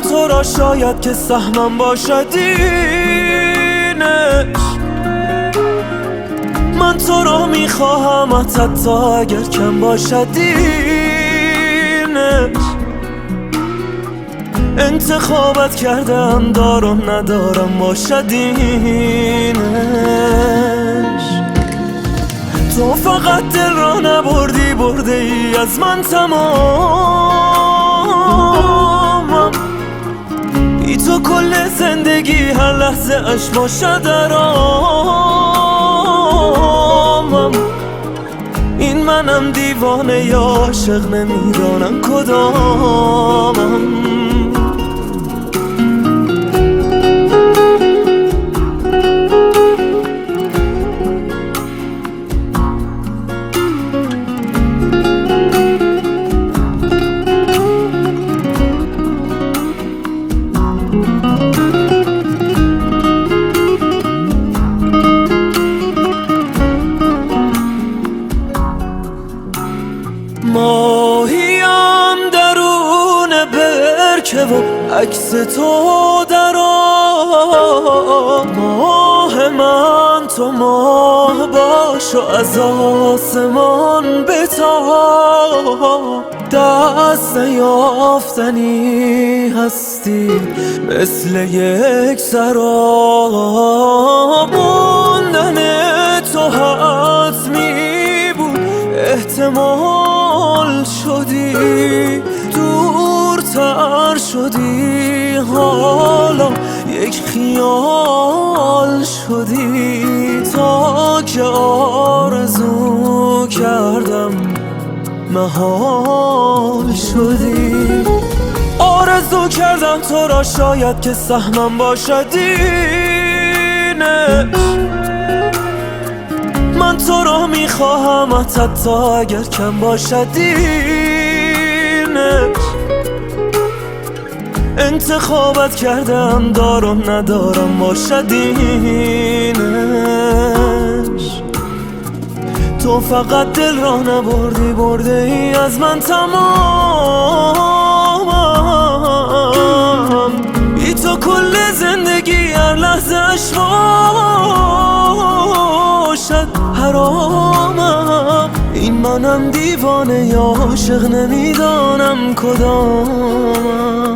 کردم تو را شاید که سهمم باشد اینش. من تو را میخواهم حتی اگر کم باشد اینش. انتخابت کردم دارم ندارم باشد اینش. تو فقط دل را نبردی برده ای از من تمامم. بی تو کل زندگی هر لحظه اش باشد آرامم. این منم دیوانه یا عاشق نمیدانم کدامم. ماهیم درون برکه و عکس تو در آب. ماه من تو ماه باش و از آسمان بتاب. دست نیافتنی هستی مثل یک سراب. موندن تو حتمی بود احتمال شدی. دورتر شدی حالا یک خیال شدی. تا که آرزو کردم محال شدی. آرزو کردم تو را شاید که سهمم باشد اینش. من تو را میخواهم حتی اگر کم باشد اینش. انتخابت کردم دارم ندارم باشد اینش. تو فقط دل را نبردی برده ای از من تمامم. بی تو کل زندگی هر لحظه اش باشد حرامم. این منم دیوانه یا عاشق نمیدانم کدامم.